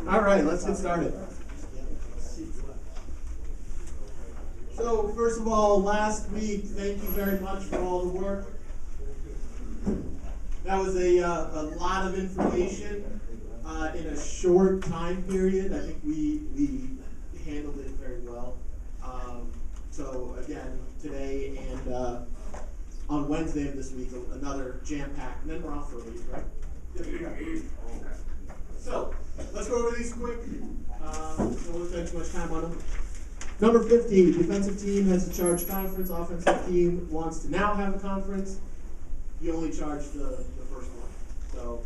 All right, let's get started. So first of all, last week, thank you very much for all the work. That was a lot of information in a short time period. I think we handled it very well. So again, today and on Wednesday of this week, another jam-packed, and then we're off for a week, right? So, let's go over these quick. Don't want to spend too much time on them. Number 50, defensive team has to charge conference. Offensive team wants to now have a conference. You only charge the first one. So,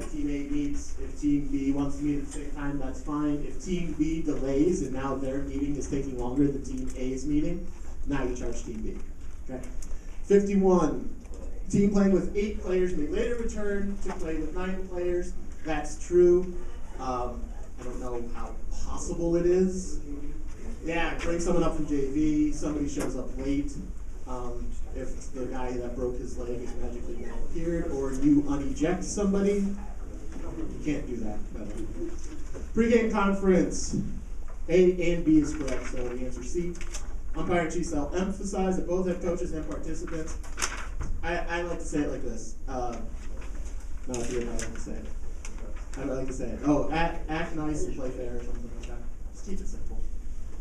team A meets. If team B wants to meet at the same time, that's fine. If team B delays and now their meeting is taking longer than team A's meeting, now you charge team B. Okay. 51, team playing with 8 players may later return to play with 9 players. That's true. I don't know how possible it is. Yeah, bring someone up from JV, somebody shows up late. If the guy that broke his leg is magically now appeared, or you uneject somebody, you can't do that. Pre-game conference, A and B is correct, so the answer is C. Umpire and chief shall emphasize that both head coaches and participants. I like to say it like this. No, if you don't know, I like to say it. I don't like to say it. Oh, act nice and play fair or something like that. Just keep it simple.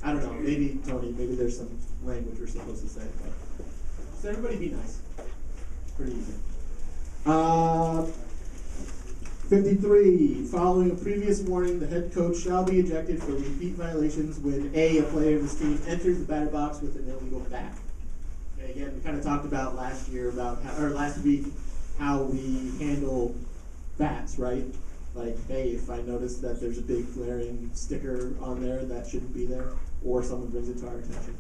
I don't know. Maybe, Tony, maybe there's some language we're supposed to say. But just everybody be nice. Pretty easy. 53. Following a previous warning, the head coach shall be ejected for repeat violations when a player of his team enters the batter box with an illegal bat. Okay, again, we kind of talked about last week how we handle bats, right? Like, hey, if I notice that there's a big glaring sticker on there that shouldn't be there, or someone brings it to our attention.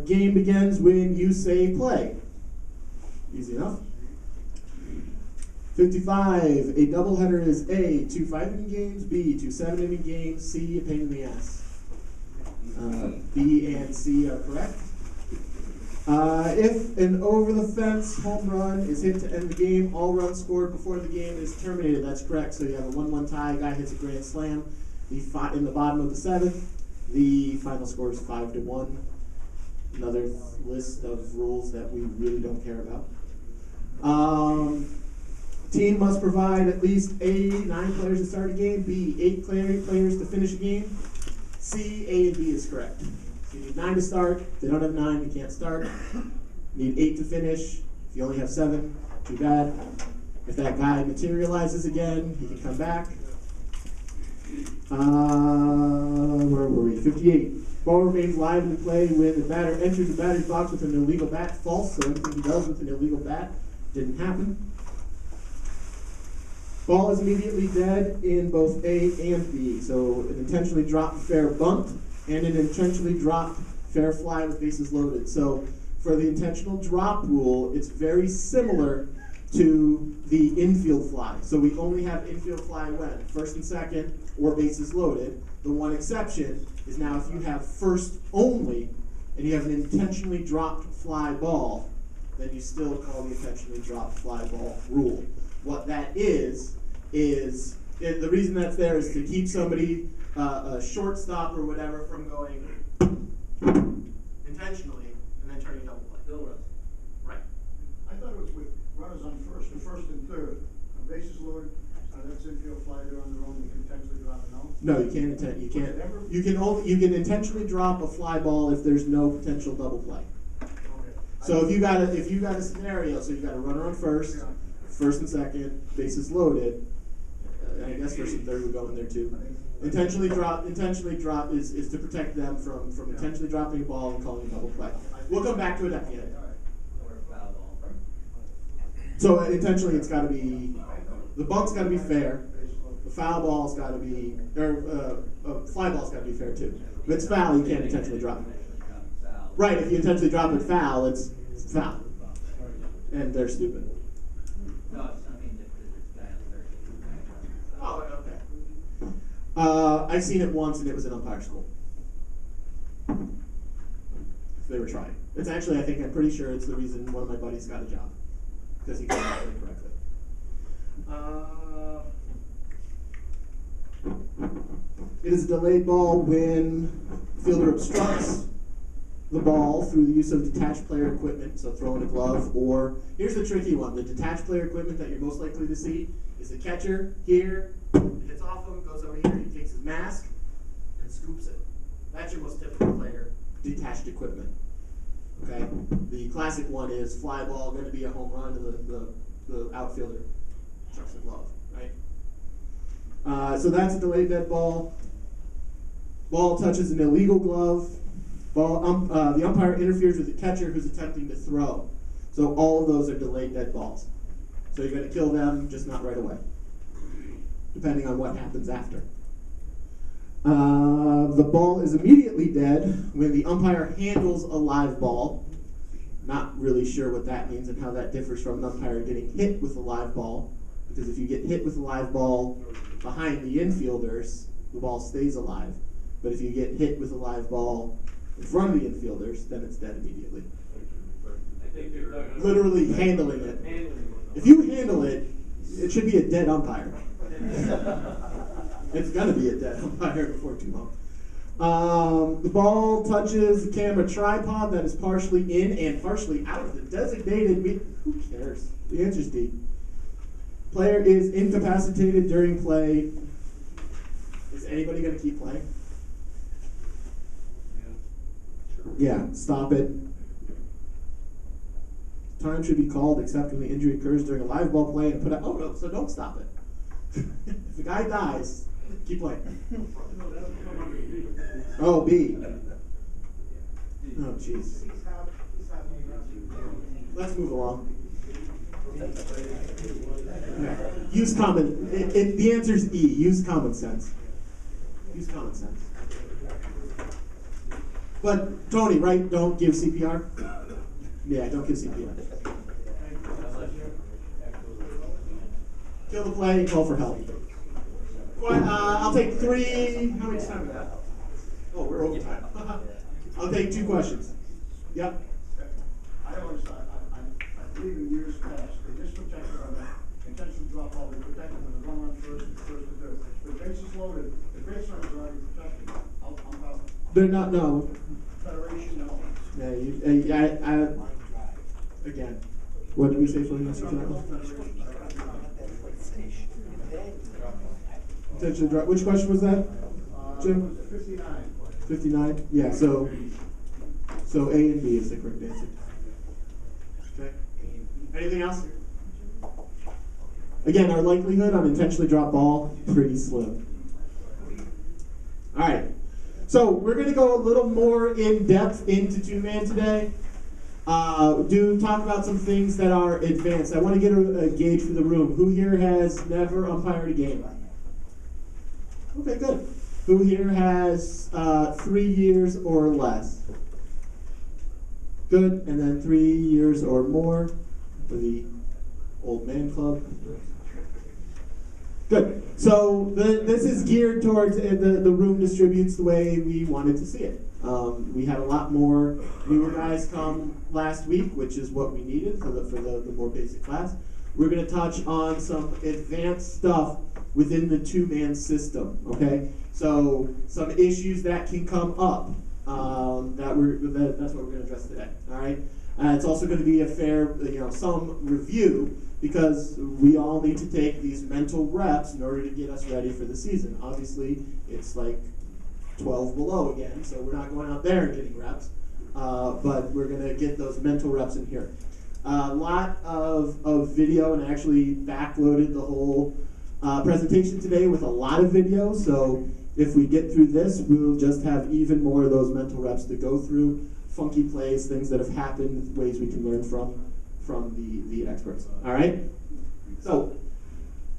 Game begins when you say play. Easy enough. 55. A doubleheader is A, 2 5-inning games, B, 2 7-inning games, C, a pain in the ass. B and C are correct. If an over-the-fence home run is hit to end the game, all runs scored before the game is terminated. That's correct. So you have a 1-1 tie, guy hits a grand slam. In the bottom of the 7th, the final score is 5-1. Another list of rules that we really don't care about. Team must provide at least A, 9 players to start a game, B, 8 players to finish a game. C, A, and B is correct. So you need 9 to start. If they don't have 9, you can't start. You need 8 to finish. If you only have 7, too bad. If that guy materializes again, he can come back. Where were we? 58. Ball remains live in play when the batter enters the batter's box with an illegal bat. False, so anything he does with an illegal bat didn't happen. Ball is immediately dead in both A and B. So an intentionally dropped fair bunt and an intentionally dropped fair fly with bases loaded. So for the intentional drop rule, it's very similar to the infield fly. So we only have infield fly when? First and second or bases loaded. The one exception is now if you have first only and you have an intentionally dropped fly ball, then you still call the intentionally dropped fly ball rule. What that is the reason that's there is to keep somebody, a shortstop or whatever, from going intentionally and then turning double play. Bill runs. Right. I thought it was with runners on first and third. Bases loaded, that's infield fly, they're on their own, you can potentially drop it, no? No, you can't. You can intentionally drop a fly ball if there's no potential double play. Okay. So if you got a scenario, so you got a runner on first, first and second, bases loaded. I guess first and third would go in there too. Intentionally drop is to protect them from intentionally dropping a ball and calling a double play. We'll come back to it at the end. So intentionally, it's got to be, the bunt's got to be fair. The foul ball's got to be, or fly ball's got to be fair too. If it's foul, you can't intentionally drop it. Right, if you intentionally drop it foul, it's foul. And they're stupid. Oh, okay. I've seen it once and it was in umpire school. They were trying. It's actually, I'm pretty sure it's the reason one of my buddies got a job. Because he got it correctly. It is a delayed ball when the fielder obstructs the ball through the use of detached player equipment, so throwing a glove, or here's the tricky one. The detached player equipment that you're most likely to see is the catcher here, hits off him, goes over here, he takes his mask, and scoops it. That's your most typical player detached equipment. Okay? The classic one is fly ball, going to be a home run, and the outfielder chucks the glove, right? So that's a delayed dead ball. Ball touches an illegal glove. The umpire interferes with the catcher who's attempting to throw. So all of those are delayed dead balls. So you're going to kill them, just not right away, depending on what happens after. The ball is immediately dead when the umpire handles a live ball. Not really sure what that means and how that differs from an umpire getting hit with a live ball. Because if you get hit with a live ball behind the infielders, the ball stays alive. But if you get hit with a live ball in front of the infielders, then it's dead immediately. Literally handling it. If you handle it, it should be a dead umpire. It's going to be a dead umpire before too long. The ball touches the camera tripod that is partially in and partially out of the designated who cares? The answer's D. Player is incapacitated during play. Is anybody going to keep playing? Yeah, stop it. Time should be called except when the injury occurs during a live ball play and put out. Oh, no, so don't stop it. If the guy dies, keep playing. Oh, B. Oh, jeez. Let's move along. Use common. The answer is E. Use common sense. Use common sense. But Tony, right? Don't give CPR. Yeah, don't give CPR. Kill the play and call for help. I'll take 3. How much time we got? Oh, we're over time. I'll take 2 questions. Yep. I don't understand. I believe in years past, they just protected on that intentional drop ball. They protected when the run first and third. The bases loaded. The base runners are already protected. I'm out. They're not. No. Federation, no. Yeah. Again. What did we say for the answer to that one? Intentional drop. Which question was that, Jim? 59. 59. Yeah. So A and B is the correct answer. Okay. Anything else? Again, our likelihood on intentionally drop ball, pretty slim. All right. So we're going to go a little more in depth into two-man today. Do talk about some things that are advanced. I want to get a gauge for the room. Who here has never umpired a game? Okay, good. Who here has 3 years or less? Good. And then 3 years or more for the old man club. Good. So this is geared towards the room distributes the way we wanted to see it. We had a lot more newer guys come last week, which is what we needed for the more basic class. We're going to touch on some advanced stuff within the two-man system. Okay. So some issues that can come up. That's what we're going to address today. All right. It's also going to be a fair, some review, because we all need to take these mental reps in order to get us ready for the season. Obviously, it's like 12 below again, so we're not going out there and getting reps, but we're going to get those mental reps in here. A lot of video, and I actually backloaded the whole presentation today with a lot of video, so if we get through this, we'll just have even more of those mental reps to go through, funky plays, things that have happened, ways we can learn from the experts. All right? So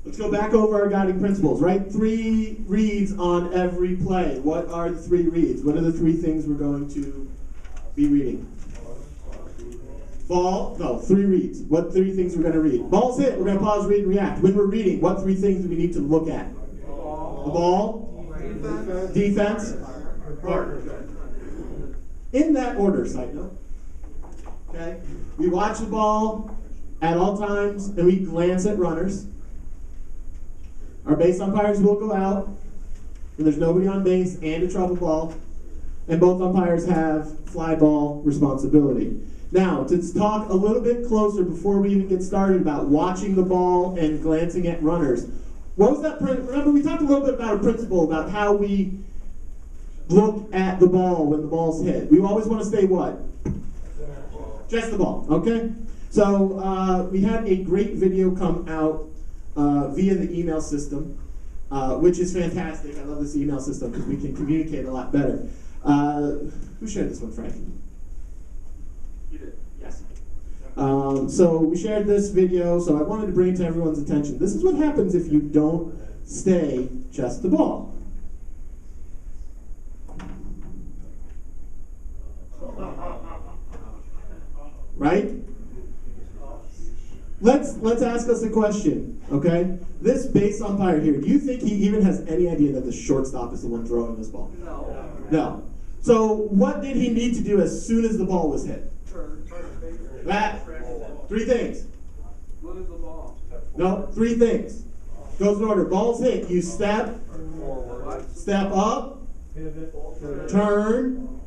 let's go back over our guiding principles, right? 3 reads on every play. What are the 3 reads? What are the 3 things we're going to be reading? Ball, no, 3 reads. What 3 things we're going to read? Ball's hit, we're going to pause, read, and react. When we're reading, what 3 things do we need to look at? The ball, defense, partner. In that order, side note. Okay? We watch the ball at all times, and we glance at runners. Our base umpires will go out, when there's nobody on base and a trouble ball, and both umpires have fly ball responsibility. Now, to talk a little bit closer before we even get started about watching the ball and glancing at runners, what was that? Remember, we talked a little bit about a principle about how we look at the ball when the ball's hit. We always want to stay what? Just the ball, okay? So we had a great video come out via the email system, which is fantastic. I love this email system because we can communicate a lot better. Who shared this one, Frank? You did. Yes. So we shared this video, so I wanted to bring it to everyone's attention. This is what happens if you don't stay just the ball. Right? Let's ask us a question, okay? This base umpire here, do you think he even has any idea that the shortstop is the one throwing this ball? No. No. So what did he need to do as soon as the ball was hit? That. 3 things. Look at the ball. No, 3 things. Goes in order. Ball's hit. You step up, turn,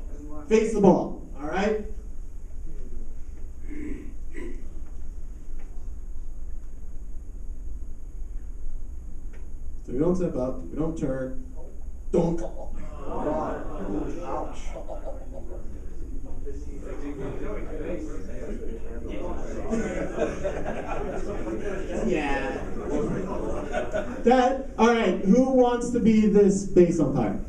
face the ball. All right? So we don't step up, we don't turn. Dunk. Yeah. All right, who wants to be this base umpire?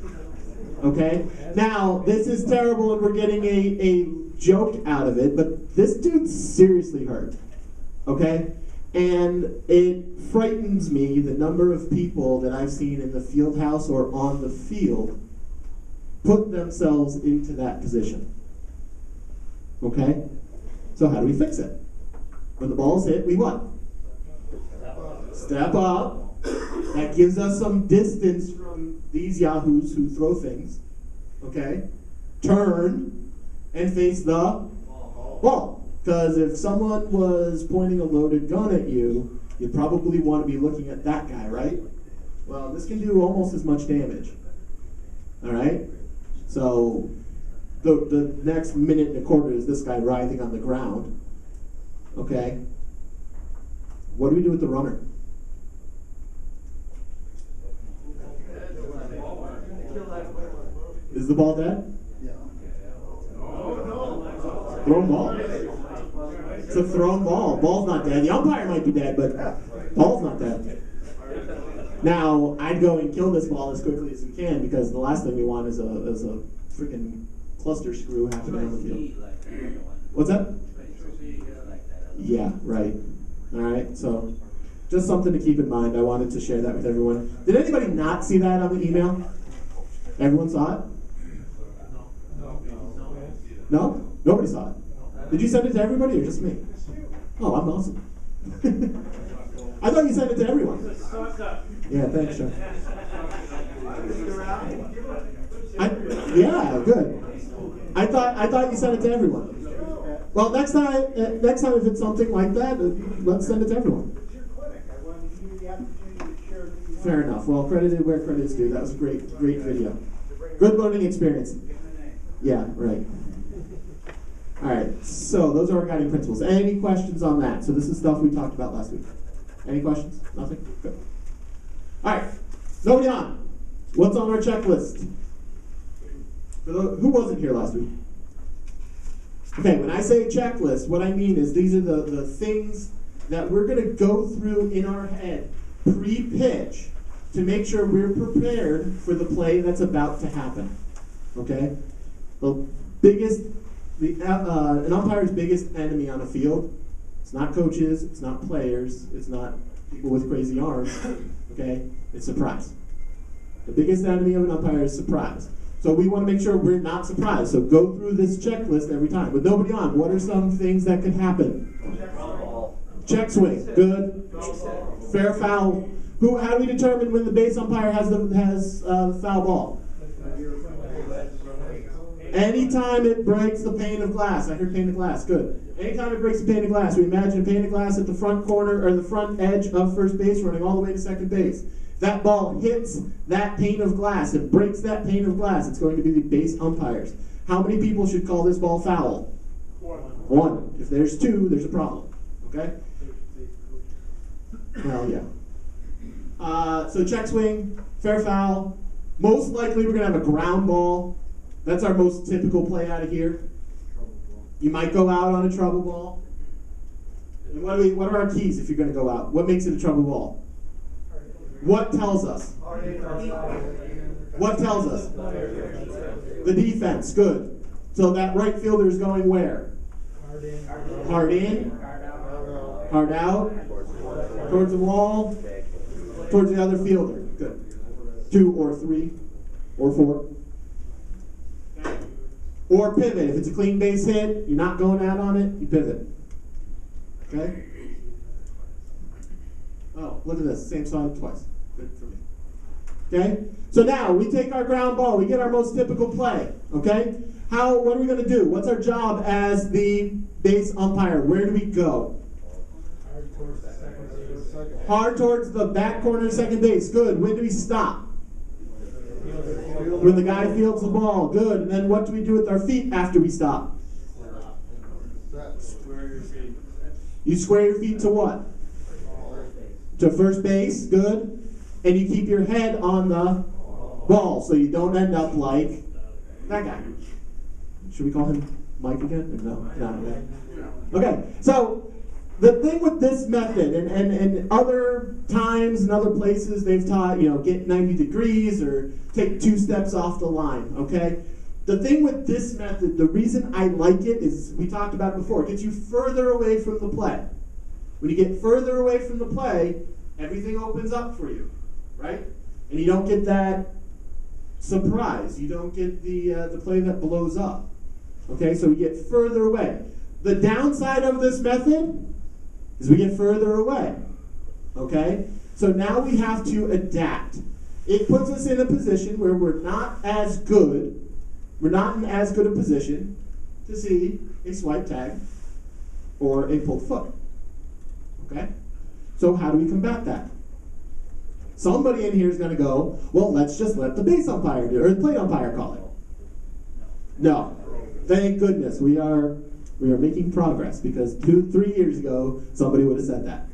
Okay? Now, this is terrible and we're getting a joke out of it, but this dude's seriously hurt. Okay? And it frightens me the number of people that I've seen in the field house or on the field put themselves into that position. Okay? So how do we fix it? When the ball's hit, we what? Step up. That gives us some distance from these yahoos who throw things. Okay? Turn and face the ball. Because if someone was pointing a loaded gun at you, you'd probably want to be looking at that guy, right? Well, this can do almost as much damage. All right? So the next minute and a quarter is this guy writhing on the ground. Okay? What do we do with the runner? Is the ball dead? Thrown ball? It's a thrown ball. Ball's not dead. The umpire might be dead, but ball's not dead. Now, I'd go and kill this ball as quickly as we can because the last thing we want is a freaking cluster screw happening on the field. What's that? Yeah, right. All right, so just something to keep in mind. I wanted to share that with everyone. Did anybody not see that on the email? Everyone saw it? No? Nobody saw it. Did you send it to everybody or just me? Oh, I'm awesome. I thought you sent it to everyone. Yeah, thanks, Sean. Yeah, good. I thought you sent it to everyone. Well, next time if it's something like that, let's send it to everyone. Fair enough. Well, credited where credit's due. That was a great video. Good learning experience. Yeah, right. All right, so those are our guiding principles. Any questions on that? So this is stuff we talked about last week. Any questions? Nothing? Good. All right, nobody on. What's on our checklist? Who wasn't here last week? Okay, when I say checklist, what I mean is these are the things that we're going to go through in our head pre-pitch to make sure we're prepared for the play that's about to happen. Okay? An umpire's biggest enemy on a field, it's not coaches, it's not players, it's not people with crazy arms, okay? It's surprise. The biggest enemy of an umpire is surprise. So we want to make sure we're not surprised. So go through this checklist every time. With nobody on, what are some things that could happen? Check swing, good. Fair foul. How do we determine when the base umpire has foul ball? Anytime it breaks the pane of glass, I heard pane of glass, good. Anytime it breaks the pane of glass, we imagine a pane of glass at the front corner or the front edge of first base running all the way to second base. That ball hits that pane of glass, it breaks that pane of glass, it's going to be the base umpires. How many people should call this ball foul? One. If there's two, there's a problem. Okay? Well, yeah. So check swing, fair foul. Most likely we're going to have a ground ball. That's our most typical play out of here. You might go out on a trouble ball. And what are our keys if you're going to go out? What makes it a trouble ball? What tells us? What tells us? The defense, good. So that right fielder is going where? Hard in. Hard out. Towards the wall. Towards the other fielder. Good. 2 or 3 or 4. Or pivot. If it's a clean base hit, you're not going out on it, you pivot. Okay? Oh, look at this. Same side twice. Good for me. Okay? So now we take our ground ball. We get our most typical play. Okay? What are we going to do? What's our job as the base umpire? Where do we go? Hard towards the back corner of second base. Good. When do we stop? When the guy fields the ball. Good. And then what do we do with our feet after we stop? You square your feet to what? To first base. Good. And you keep your head on the ball so you don't end up like that guy. Should we call him Mike again? No. Okay. So the thing with this method, and other times and other places they've taught, get 90 degrees or take 2 steps off the line, okay? The thing with this method, the reason I like it is, we talked about it before, it gets you further away from the play. When you get further away from the play, everything opens up for you, right? And you don't get that surprise. You don't get the play that blows up, okay? So we get further away. The downside of this method is we get further away, okay? So now we have to adapt. It puts us in a position where we're not as good, we're not in as good a position to see a swipe tag or a pulled foot, okay? So how do we combat that? Somebody in here is going to go, well, let's just let the base umpire do it, or the plate umpire call it. No. Thank goodness we are making progress, because 2-3 years ago, somebody would have said that.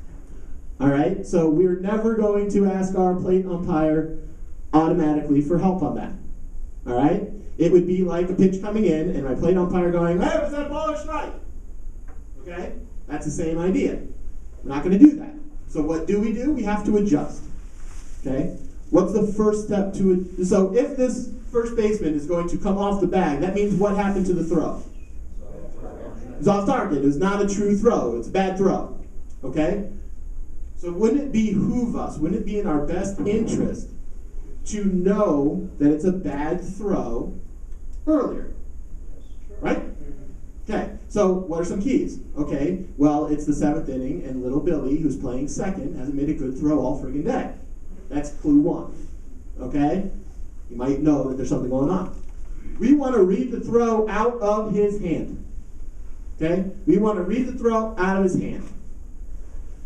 All right? So we're never going to ask our plate umpire automatically for help on that. All right? It would be like a pitch coming in, and my plate umpire going, hey, was that ball or strike? Okay? That's the same idea. We're not going to do that. So what do? We have to adjust. Okay? What's the first step to it? So if this first baseman is going to come off the bag, that means what happened to the throw? It was off target. It was not a true throw. It's a bad throw. Okay? So wouldn't it behoove us, wouldn't it be in our best interest to know that it's a bad throw earlier? Right? Okay, so what are some keys? Okay, well, it's the 7th inning, and little Billy, who's playing second, hasn't made a good throw all friggin' day. That's clue 1. Okay? You might know that there's something going on. We want to read the throw out of his hand. Okay? We want to read the throw out of his hand.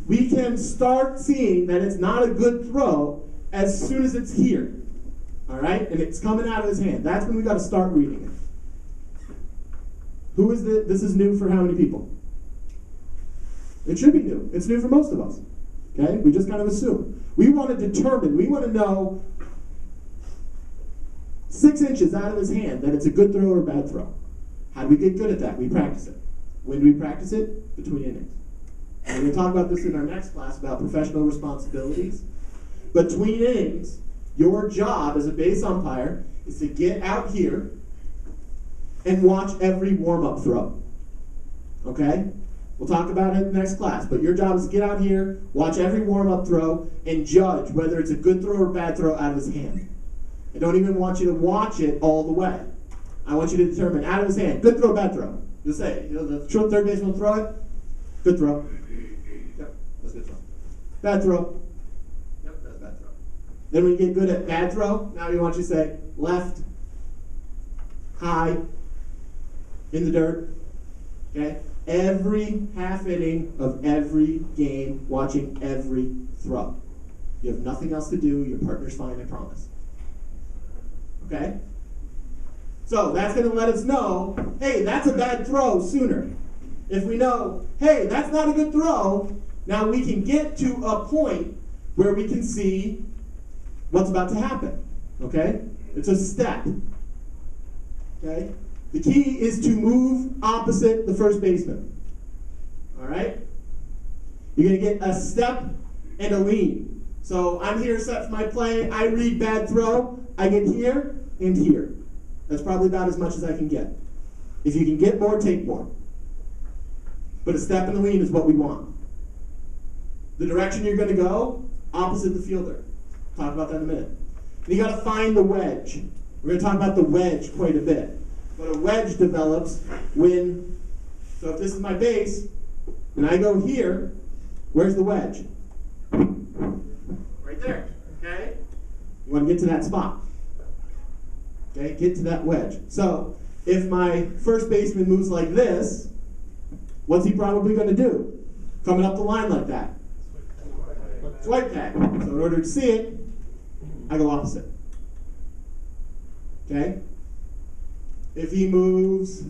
We can start seeing that it's not a good throw as soon as it's here. All right? And it's coming out of his hand. That's when we got to start reading it. Who is this is new for how many people? It should be new. It's new for most of us. Okay? We just kind of assume. We want to determine, we want to know 6 inches out of his hand that it's a good throw or a bad throw. How do we get good at that? We practice it. When do we practice it? Between innings. And we're going to talk about this in our next class about professional responsibilities. Between innings, your job as a base umpire is to get out here and watch every warm-up throw. Okay? We'll talk about it in the next class, but your job is to get out here, watch every warm-up throw, and judge whether it's a good throw or bad throw out of his hand. I don't even want you to watch it all the way. I want you to determine out of his hand, good throw, bad throw. You'll say, the third baseman will throw it, good throw. Yep, that's a good throw. Bad throw. Yep, that's a bad throw. Then when you get good at bad throw, now we want you to say left, high, in the dirt. Okay? Every half inning of every game, watching every throw. You have nothing else to do. Your partner's fine, I promise. Okay? So that's going to let us know, hey, that's a bad throw sooner. If we know, hey, that's not a good throw, now we can get to a point where we can see what's about to happen. Okay? It's a step. Okay? The key is to move opposite the first baseman. All right? You're going to get a step and a lean. So I'm here set for my play. I read bad throw. I get here and here. That's probably about as much as I can get. If you can get more, take more. But a step and a lean is what we want. The direction you're going to go, opposite the fielder. Talk about that in a minute. And you got to find the wedge. We're going to talk about the wedge quite a bit. But a wedge develops when, so if this is my base, and I go here, where's the wedge? Right there, okay? You want to get to that spot. Okay, get to that wedge. So, if my first baseman moves like this, what's he probably going to do? Coming up the line like that. Swipe tag. So in order to see it, I go opposite. Okay? If he moves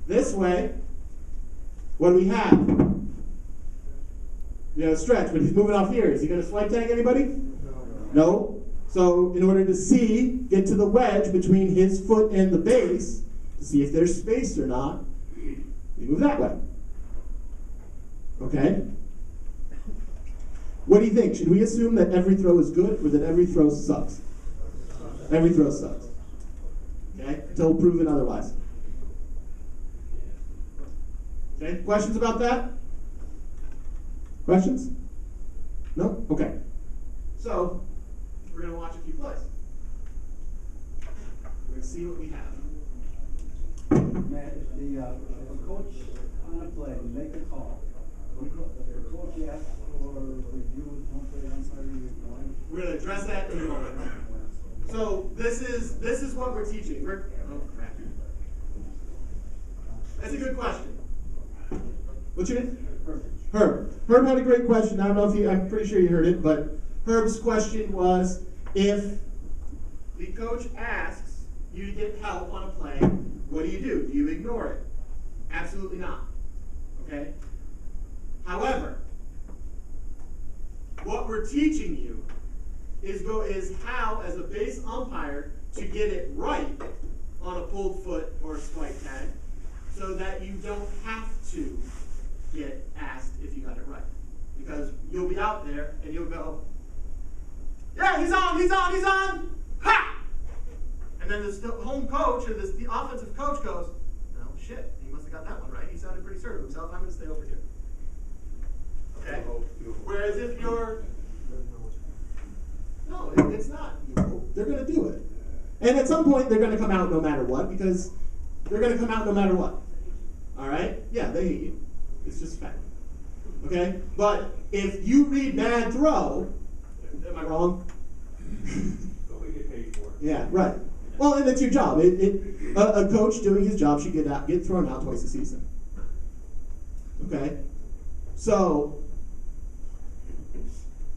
this way, what do we have? We have a stretch, but he's moving off here. Is he going to swipe tag anybody? No. So in order to see, get to the wedge between his foot and the base, to see if there's space or not, we move that way. Okay? What do you think? Should we assume that every throw is good or that every throw sucks? Every throw sucks. Okay? Until proven otherwise. Okay? Questions about that? Questions? No? Okay. So, we're going to watch a few plays. We're going to see what we have. Matt, if the coach on a play make a call, the coach asks for review, don't play on Saturday. We're going to address that in a moment. So this is what we're teaching. Oh crap. That's a good question. What's your name? Herb. Herb had a great question. I don't know if I'm pretty sure you heard it, but Herb's question was, if the coach asks you to get help on a play, what do? Do you ignore it? Absolutely not. Okay? However, what we're teaching you is how, as a base umpire, to get it right on a pulled foot or a swipe tag, so that you don't have to get asked if you got it right. Because you'll be out there and you'll go, yeah, he's on, ha! And then the home coach or the offensive coach goes, oh shit, he must have got that one right. He sounded pretty certain of himself. I'm going to stay over here. Okay? Whereas if you're, no, it's not. They're going to do it. And at some point, they're going to come out no matter what, because they're going to come out no matter what. All right? Yeah, they hate you. It's just fact. Okay? But if you read bad throw, am I wrong? But we get paid for it. Yeah, right. Well, and it's your job. A coach doing his job should get thrown out twice a season. Okay? So,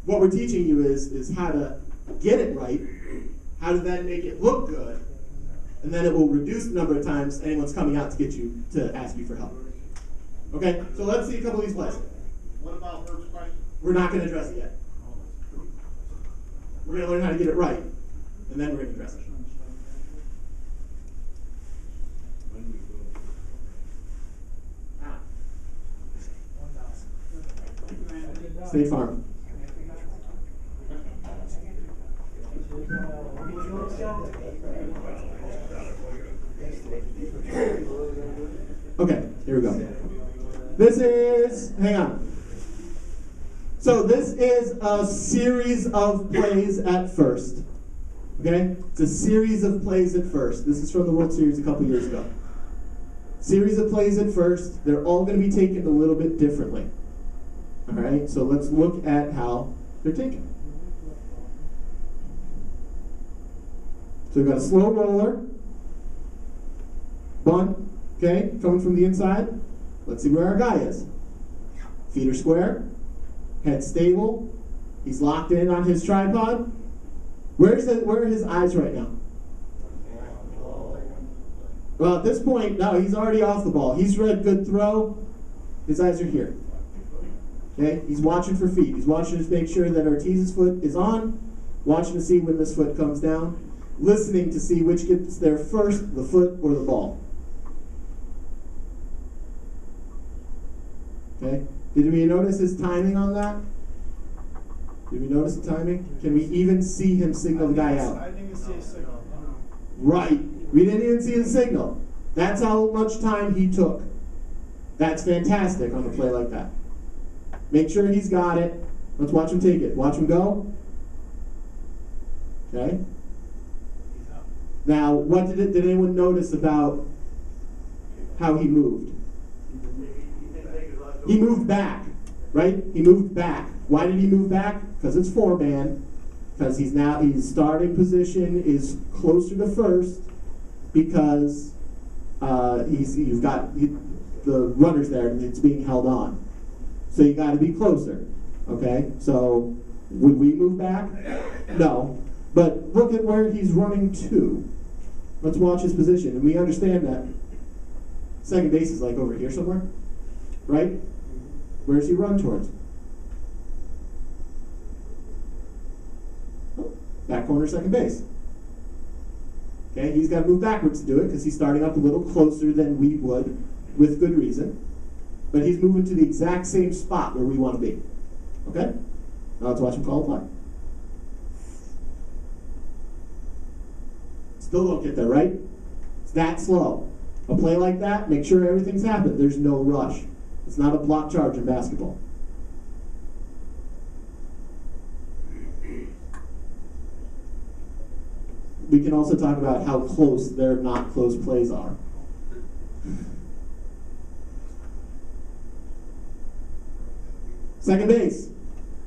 what we're teaching you is how to get it right, how to then make it look good, and then it will reduce the number of times anyone's coming out to get you to ask you for help. Okay? So let's see a couple of these plays. What about Herb's question? We're not going to address it yet. We're going to learn how to get it right, and then we're going to address it. State Farm. Okay, here we go. Hang on. So this is a series of plays at first. Okay? It's a series of plays at first. This is from the World Series a couple years ago. Series of plays at first. They're all going to be taken a little bit differently. All right? So let's look at how they're taken. So we've got a slow roller, bunt, Okay, coming from the inside. Let's see where our guy is. Feet are square, head stable. He's locked in on his tripod. Where are his eyes right now? Well, at this point, no, he's already off the ball. He's read good throw. His eyes are here. Okay, he's watching for feet. He's watching to make sure that Ortiz's foot is on, watching to see when this foot comes down, listening to see which gets there first, the foot or the ball. Okay, did we notice his timing on that? Did we notice the timing? Can we even see him signal the guy out? I didn't even see a signal. Right. We didn't even see the signal. That's how much time he took. That's fantastic on a play like that. Make sure he's got it. Let's watch him take it. Watch him go. Okay. Now, what did anyone notice about how he moved? He moved back, right? He moved back. Why did he move back? Because it's 4-man. Because his starting position is closer to first. Because you've got the runners there and it's being held on. So you got to be closer. Okay. So would we move back? No. But look at where he's running to. Let's watch his position, and we understand that second base is like over here somewhere, right? Where's he run towards? Back corner, second base. Okay, he's got to move backwards to do it because he's starting up a little closer than we would, with good reason. But he's moving to the exact same spot where we want to be. Okay? Now let's watch him call a play. Still don't get there, right? It's that slow. A play like that, make sure everything's happened. There's no rush. It's not a block charge in basketball. We can also talk about how close their not close plays are. Second base.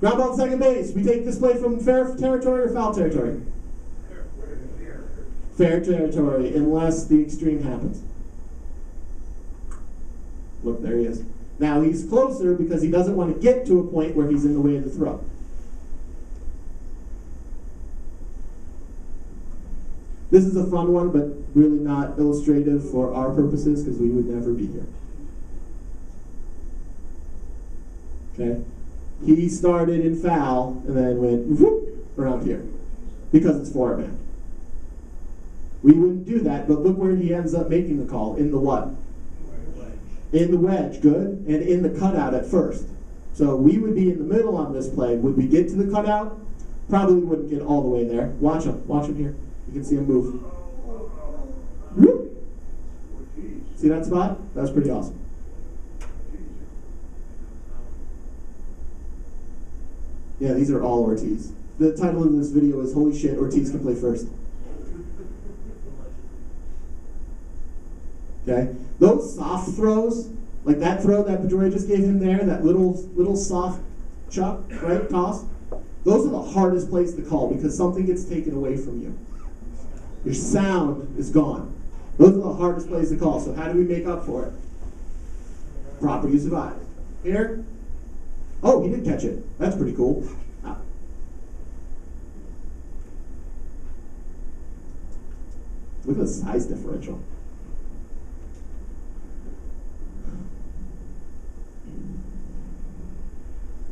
Ground ball to second base. We take this play from fair territory or foul territory? Fair territory, unless the extreme happens. Look, there he is. Now he's closer because he doesn't want to get to a point where he's in the way of the throw. This is a fun one, but really not illustrative for our purposes because we would never be here. Okay? He started in foul and then went whoop around here because it's 4-man. We wouldn't do that, but look where he ends up making the call. In the what? In the wedge, good. And in the cutout at first. So we would be in the middle on this play. Would we get to the cutout? Probably wouldn't get all the way there. Watch him. Watch him here. You can see him move. Whoop. See that spot? That's pretty awesome. Yeah, these are all Ortiz. The title of this video is Holy Shit, Ortiz Can Play First. Okay, those soft throws, like that throw that Pedroia just gave him there, that little soft chuck, right, toss, those are the hardest plays to call because something gets taken away from you. Your sound is gone. Those are the hardest plays to call, so how do we make up for it? Proper use of eyes. Here. Oh, he did catch it. That's pretty cool. Ah. Look at the size differential.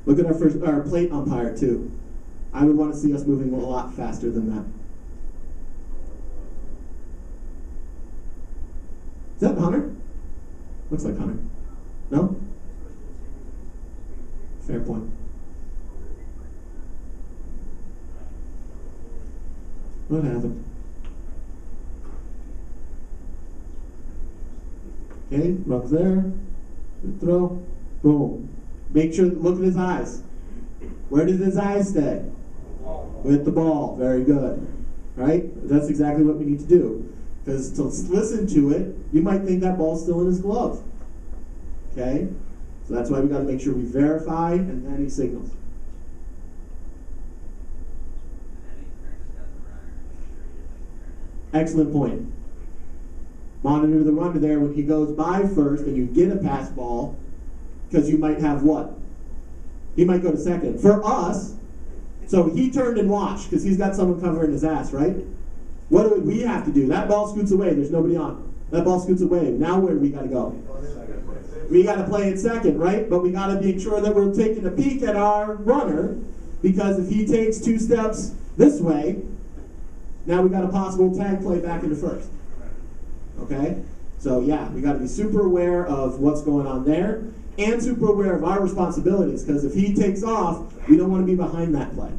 Look at our plate umpire too. I would want to see us moving a lot faster than that. Is that Hunter? Looks like Hunter. No? Fair point. What happened? Okay, runs there. Good throw. Boom. Make sure, look at his eyes. Where did his eyes stay? With the ball. Very good. Right? That's exactly what we need to do. Because to listen to it, you might think that ball's still in his glove. Okay? So that's why we got to make sure we verify and then he signals. Excellent point. Monitor the runner there when he goes by first and you get a pass ball, because you might have what? He might go to second. For us, so he turned and watched because he's got someone covering his ass, right? What do we have to do? That ball scoots away. There's nobody on. That ball scoots away. Now where do we got to go? We got to play it second, right? But we got to make sure that we're taking a peek at our runner, because if he takes 2 steps this way, now we got a possible tag play back into first. Okay? So yeah, we got to be super aware of what's going on there and super aware of our responsibilities, because if he takes off, we don't want to be behind that play.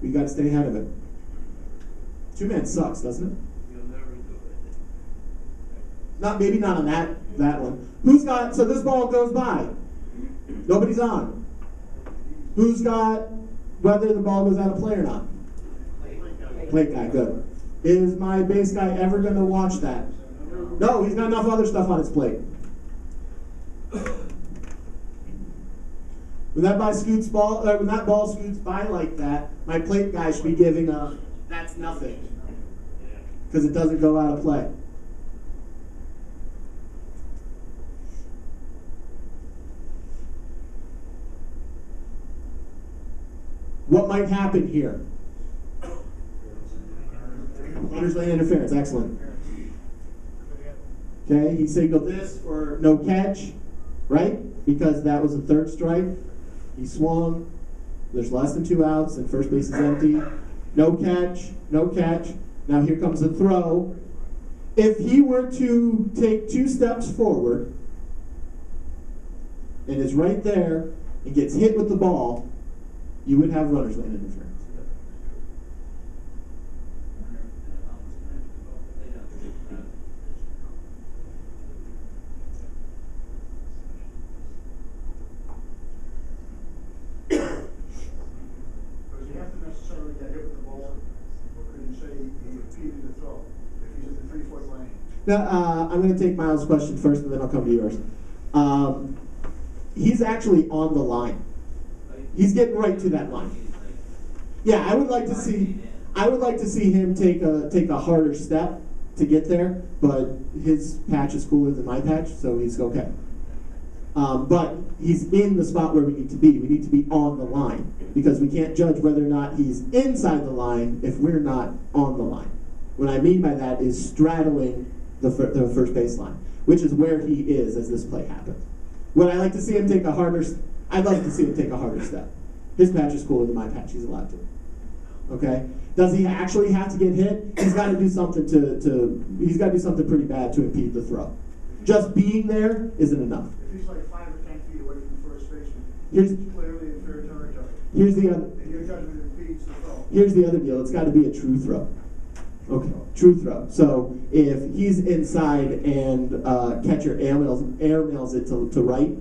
We got to stay ahead of it. 2-man sucks, doesn't it? You'll never do it. Maybe not on that one. Who's got, so this ball goes by. Nobody's on. Who's got whether the ball goes out of play or not? Plate guy, good. Is my base guy ever going to watch that? No, he's got enough other stuff on his plate. When that ball scoots by like that, my plate guy should be giving a that's nothing, because it doesn't go out of play. What might happen here? Runners lane interference, excellent. Okay, he signaled this for no catch, right? Because that was a 3rd strike. He swung. There's less than 2 outs, and first base is empty. No catch, no catch. Now here comes a throw. If he were to take 2 steps forward and is right there and gets hit with the ball, you would have runners lane interference. Now, I'm going to take Miles' question first, and then I'll come to yours. He's actually on the line. He's getting right to that line. Yeah, I would like to see him take a harder step to get there, but his patch is cooler than my patch, so he's okay. But he's in the spot where we need to be. We need to be on the line, because we can't judge whether or not he's inside the line if we're not on the line. What I mean by that is straddling the first baseline, which is where he is as this play happens. Would I like to see him take a harder? I'd like to see him take a harder step. His patch is cooler than my patch. He's allowed to. Okay. Does he actually have to get hit? He's got to do something he's got to do something pretty bad to impede the throw. Just being there isn't enough. If he's like 5 or 10 feet away from the first baseman, Here's clearly in fair territory. Here's the other. And your judgment impedes the throw. Here's the other deal. It's got to be a true throw. Okay, true throw. So if he's inside and catcher air mails it to right,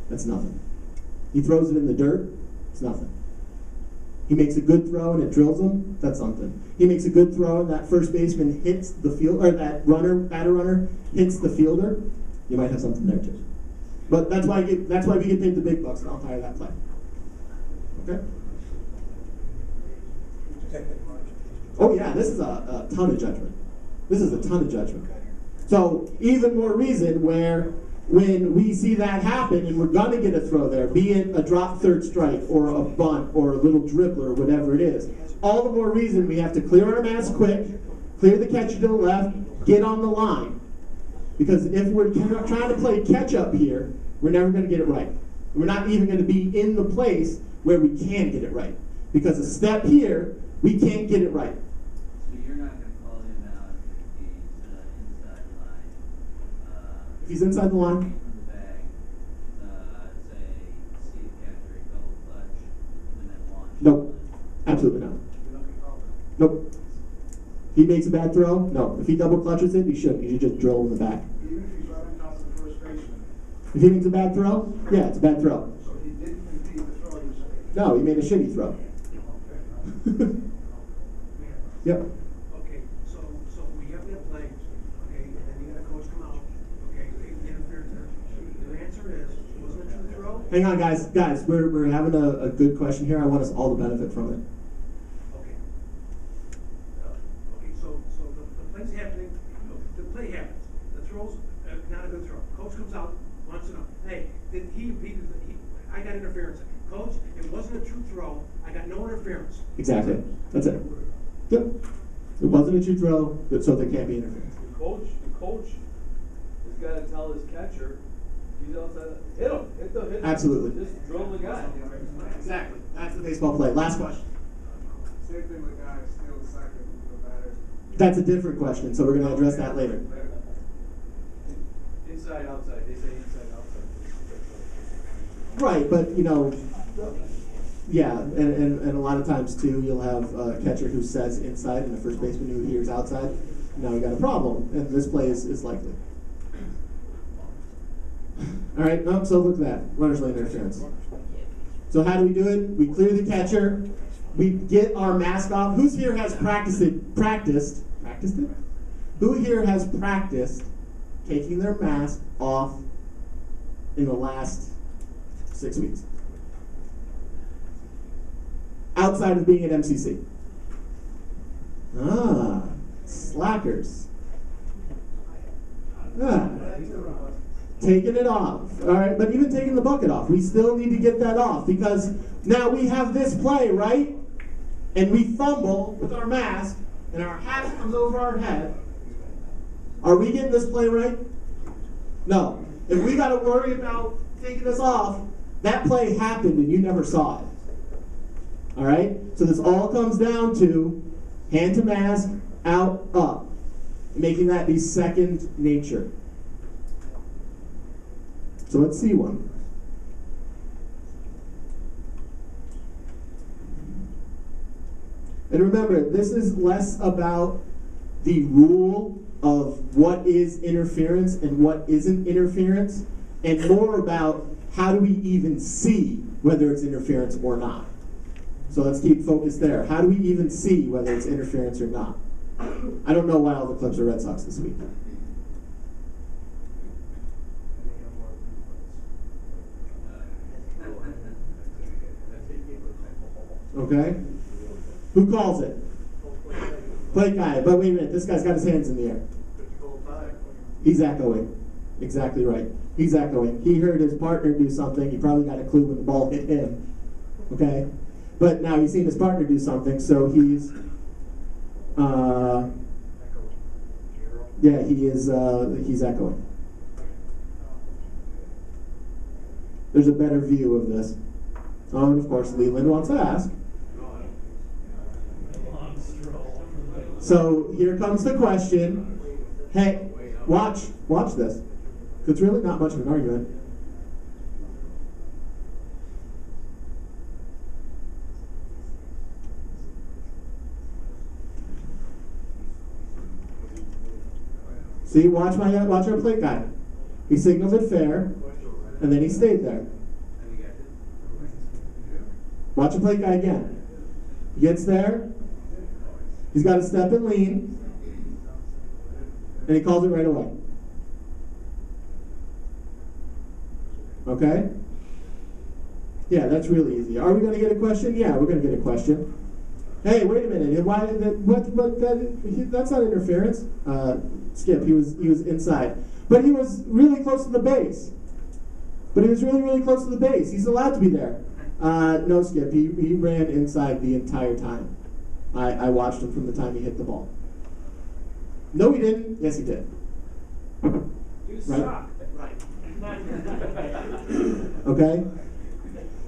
that's nothing. He throws it in the dirt, it's nothing. He makes a good throw and it drills him, that's something. He makes a good throw and that first baseman hits the field, or that batter runner hits the fielder, you might have something there too. But that's why we get paid the big bucks, and I'll tire that play. Okay? Oh yeah, this is a ton of judgment. This is a ton of judgment. So even more reason where when we see that happen and we're gonna get a throw there, be it a drop 3rd strike or a bunt or a little dribbler or whatever it is, all the more reason we have to clear our mass quick, clear the catcher to the left, get on the line. Because if we're trying to play catch up here, we're never gonna get it right. We're not even gonna be in the place where we can get it right. Because a step here, we can't get it right. So you're not going to call him out if he's inside the line? If he's inside the line? From the bag, say, see a catcher, double clutch, and then launch. Nope. Absolutely not. Nope. He makes a bad throw? No. If he double clutches it, he shouldn't. He should just drill in the back. Even if he's right on top of the first baseman. If he makes a bad throw? Yeah, it's a bad throw. So he didn't impede the throw, you say? No, he made a shitty throw. Yep. Okay, so we have that play, okay, and then you got a coach come out, okay, interference there. Your answer is, wasn't it true throw? Hang on, guys. We're having a good question here. I want us all to benefit from it. Okay. Okay, so the play's happening, the play happens. throws, not a good throw. Coach comes out, wants to know, hey, I got interference. Coach, it wasn't a true throw, I got no interference. Exactly. That's it. Yep. It wasn't a true throw, so there can't be interference. The coach has gotta tell his catcher, he's outside, hit him, hit him. Absolutely. Just drill the guy. Exactly. That's the baseball play. Last question. Same thing with guys steal the second, no matter. That's a different question, so we're going to address that later. Inside, outside, they say inside, outside. Right, but yeah, and a lot of times too, you'll have a catcher who says inside and the first baseman who hears outside. Now you got a problem, and this play is likely. All right, so look at that, runner's lane interference. So how do we do it? We clear the catcher, we get our mask off. Who's here has practiced it? Who here has practiced taking their mask off in the last 6 weeks? Outside of being at MCC. Slackers. Taking it off. All right, but even taking the bucket off, we still need to get that off because now we have this play, right? And we fumble with our mask and our hat comes over our head. Are we getting this play right? No. If we got to worry about taking this off, that play happened and you never saw it. All right? So this all comes down to hand to mask, out, up. Making that be second nature. So let's see one. And remember, this is less about the rule of what is interference and what isn't interference, and more about how do we even see whether it's interference or not. So let's keep focused there. How do we even see whether it's interference or not? I don't know why all the Clips are Red Sox this week. Okay? Who calls it? Plate guy. But wait a minute, this guy's got his hands in the air. He's echoing. Exactly right. He's echoing. He heard his partner do something. He probably got a clue when the ball hit him. Okay? But now he's seen his partner do something, so he's he's echoing. There's a better view of this. Oh, and of course Leland wants to ask. So here comes the question. Hey, watch this. It's really not much of an argument. See, watch our plate guy. He signaled it fair, and then he stayed there. Watch the plate guy again. He gets there. He's got to step and lean, and he calls it right away. Okay? Yeah, that's really easy. Are we going to get a question? Yeah, we're going to get a question. Hey, wait a minute. Why? That's not interference. Skip. He was inside, but he was really close to the base. Really close to the base. He's allowed to be there. No, Skip. He ran inside the entire time. I watched him from the time he hit the ball. No, he didn't. Yes, he did. You suck. Right. Okay?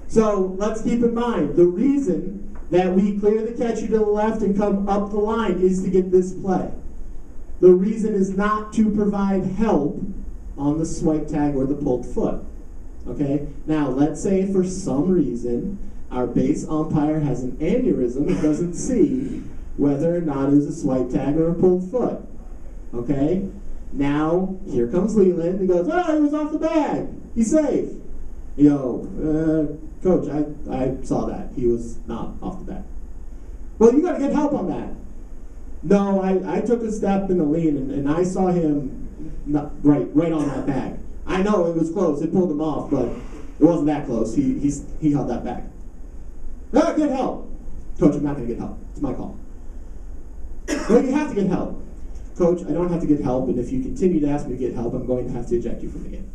So let's keep in mind, the reason that we clear the catcher to the left and come up the line is to get this play. The reason is not to provide help on the swipe tag or the pulled foot. Okay? Now, let's say for some reason our base umpire has an aneurysm and doesn't see whether or not it was a swipe tag or a pulled foot. Okay? Now, here comes Leland. He goes, oh, he was off the bag. He's safe. Coach, I saw that. He was not off the bag. Well, you got to get help on that. No, I took a step in the lean, and I saw him right on that bag. I know it was close. It pulled him off, but it wasn't that close. He held that bag. No, get help. Coach, I'm not going to get help. It's my call. Well, you have to get help. Coach, I don't have to get help, and if you continue to ask me to get help, I'm going to have to eject you from the game.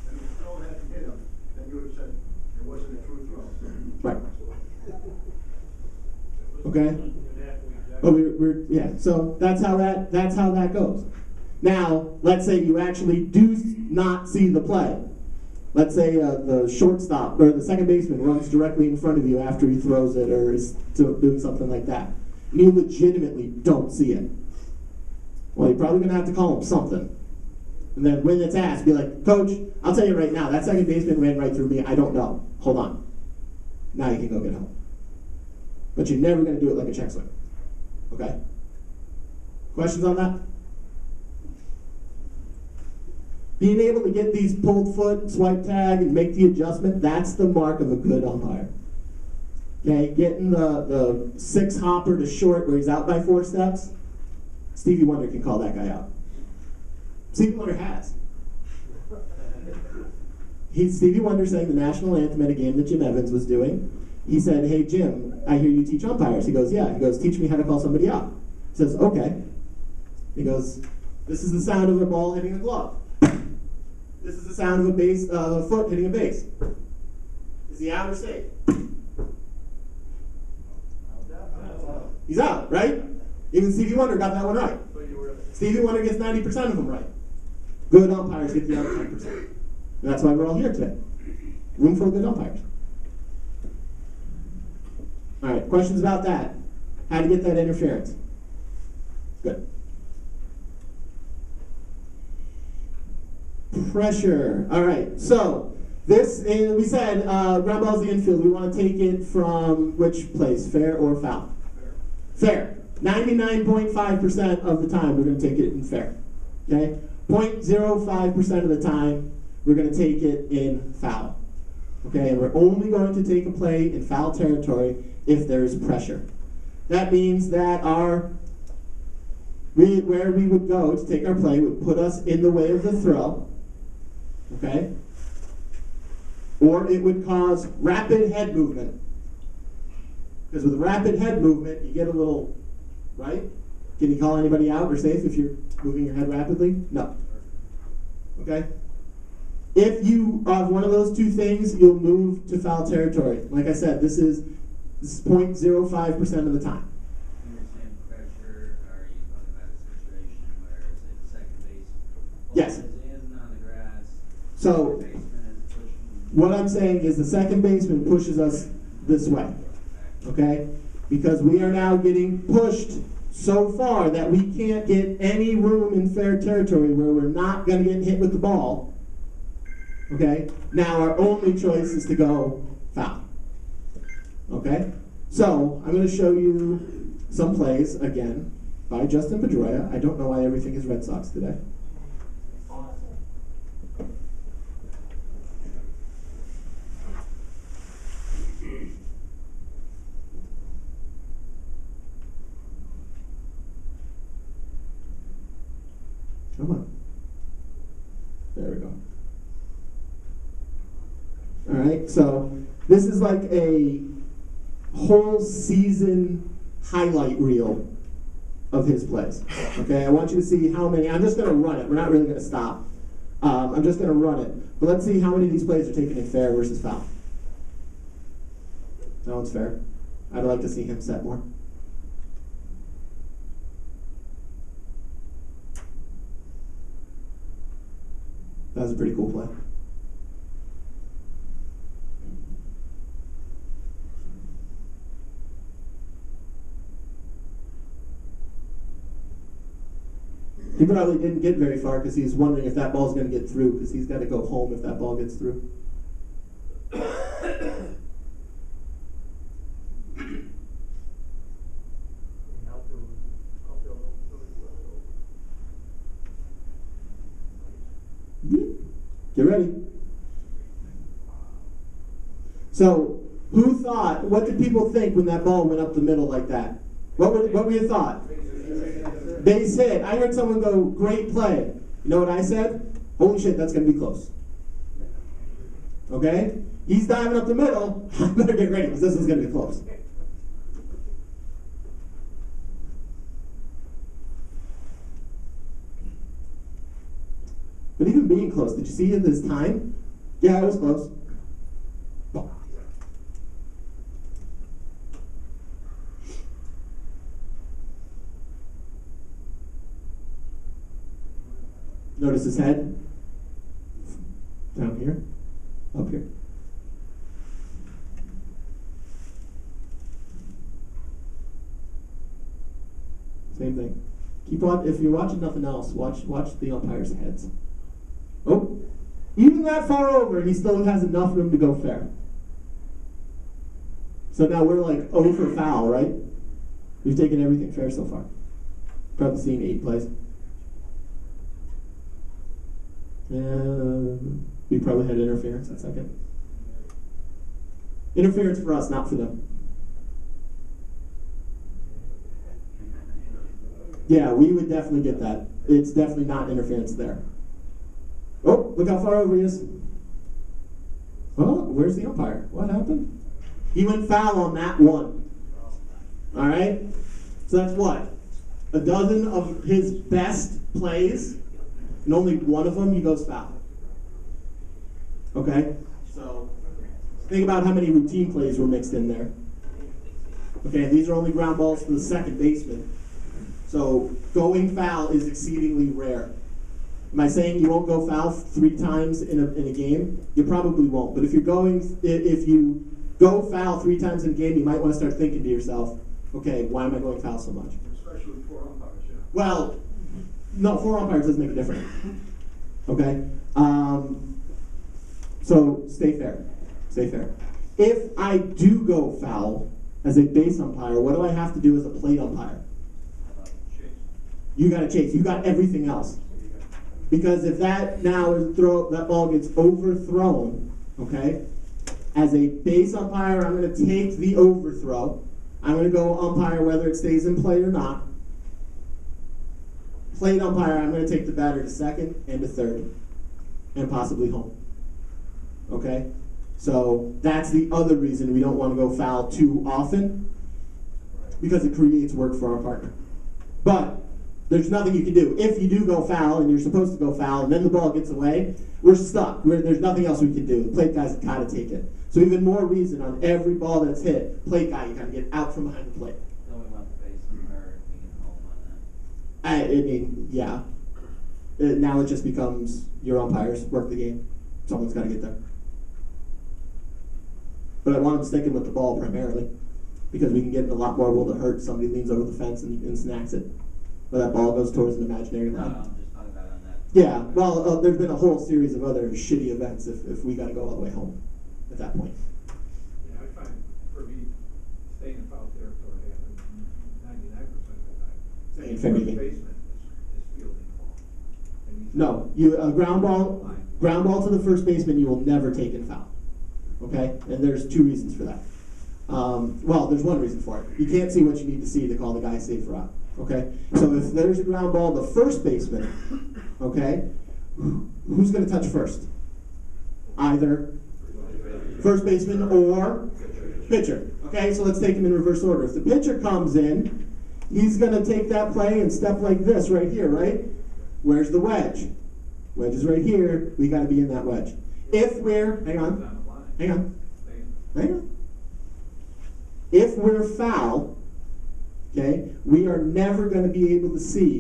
And if the throw had to hit him, then you would have said it wasn't a true throw. Right. Okay? But yeah, so that's how that goes. Now, let's say you actually do not see the play. Let's say the shortstop or the second baseman runs directly in front of you after he throws it or is doing something like that. You legitimately don't see it. Well, you're probably going to have to call him something. And then when it's asked, be like, Coach, I'll tell you right now, that second baseman ran right through me. I don't know. Hold on. Now you can go get help. But you're never going to do it like a check swing. Okay? Questions on that? Being able to get these pulled foot, swipe tag, and make the adjustment, that's the mark of a good umpire. Okay, getting the six hopper to short where he's out by 4 steps, Stevie Wonder can call that guy out. Stevie Wonder has. Stevie Wonder sang the national anthem at a game that Jim Evans was doing. He said, hey Jim, I hear you teach umpires. He goes, yeah. He goes, teach me how to call somebody out. He says, okay. He goes, this is the sound of a ball hitting a glove. This is the sound of a foot hitting a base. Is he out or safe? He's out, right? Even Stevie Wonder got that one right. Stevie Wonder gets 90% of them right. Good umpires get the other 10%. And that's why we're all here today. Room full of good umpires. All right, questions about that? How to get that interference? Good. Pressure. All right, so this, we said ground ball's the infield. We want to take it from which place, fair or foul? Fair. 99.5% of the time we're going to take it in fair. Okay? 0.05% of the time we're going to take it in foul. Okay, and we're only going to take a play in foul territory if there's pressure. That means that where we would go to take our play would put us in the way of the throw. Okay? Or it would cause rapid head movement. Because with rapid head movement, you get a little, right? Can you call anybody out or safe if you're moving your head rapidly? No. Okay? If you have one of those two things, you'll move to foul territory. Like I said, this is 0.05% of the time. When you're saying pressure, are you talking about a situation where, say, the second base ball Yes. is in on the grass, So the baseman is pushing? what I'm saying is the second baseman pushes us this way. Okay? Because we are now getting pushed so far that we can't get any room in fair territory where we're not going to get hit with the ball. Okay? Now our only choice is to go foul. Okay? So I'm going to show you some plays again by Justin Pedroia. I don't know why everything is Red Sox today. Come on. There we go. All right, so this is like a whole season highlight reel of his plays. Okay, I want you to see how many. I'm just going to run it. We're not really going to stop. I'm just going to run it. But let's see how many of these plays are taken in fair versus foul. That one's fair. I'd like to see him set more. That was a pretty cool play. He probably didn't get very far because he's wondering if that ball's going to get through because he's got to go home if that ball gets through. Get ready. So, what did people think when that ball went up the middle like that? What were your thoughts? Base hit. I heard someone go, great play. You know what I said? Holy shit, that's going to be close. Okay? He's diving up the middle. I better get ready because this is going to be close. But even being close, did you see this time? Yeah, it was close. Ball. Notice his head. Down here. Up here. Same thing. Keep on. If you're watching nothing else, watch the umpires' heads. Oh, even that far over, he still has enough room to go fair. So now we're like 0 for foul, right? We've taken everything fair so far. Probably seen 8 plays. And we probably had interference in second. Interference for us, not for them. Yeah, we would definitely get that. It's definitely not interference there. Oh, look how far over he is. Oh, where's the umpire? What happened? He went foul on that one. All right? So that's what? A dozen of his best plays, and only one of them he goes foul. Okay? So think about how many routine plays were mixed in there. Okay, these are only ground balls for the second baseman. So going foul is exceedingly rare. Am I saying you won't go foul 3 times in a game? You probably won't. But if you go foul 3 times in a game, you might want to start thinking to yourself, okay, why am I going foul so much? Especially with 4 umpires, yeah. Well, no, 4 umpires doesn't make a difference. Okay? So stay fair. Stay fair. If I do go foul as a base umpire, what do I have to do as a plate umpire? You got to chase. You got everything else. Because if that now is that ball gets overthrown, okay, as a base umpire, I'm going to take the overthrow. I'm going to go umpire whether it stays in play or not. Plate umpire, I'm going to take the batter to second and to third, and possibly home. Okay? So that's the other reason we don't want to go foul too often, because it creates work for our partner. But there's nothing you can do. If you do go foul, and you're supposed to go foul, and then the ball gets away, we're stuck. There's nothing else we can do. The plate guy's got to take it. So even more reason on every ball that's hit, plate guy, you got to get out from behind the plate. Don't we want the base umpire being home on that? I mean, yeah. Now it just becomes your umpires work the game. Someone's got to get there. But I want him sticking with the ball primarily, because we can get in a lot more will to hurt. Somebody leans over the fence and snacks it. But that ball goes towards an imaginary No, line. I'm just talking about on that. Yeah, well, there's been a whole series of other shitty events if we got to go all the way home at that point. Yeah, I find for me, staying in foul territory happens 99% of the time. Staying fair game. Baseman is fielding the ball. And he's- No, you ground ball to the first baseman, you will never take in foul. Okay, and there's 2 reasons for that. Well, there's 1 reason for it. You can't see what you need to see to call the guy safe or out. Okay, so if there's a ground ball, the first baseman, okay, who's going to touch first? Either first baseman or pitcher. Okay, so let's take them in reverse order. If the pitcher comes in, he's going to take that play and step like this right here, right? Where's the wedge? Wedge is right here. We got to be in that wedge. If we're, hang on. If we're foul, okay, we are never going to be able to see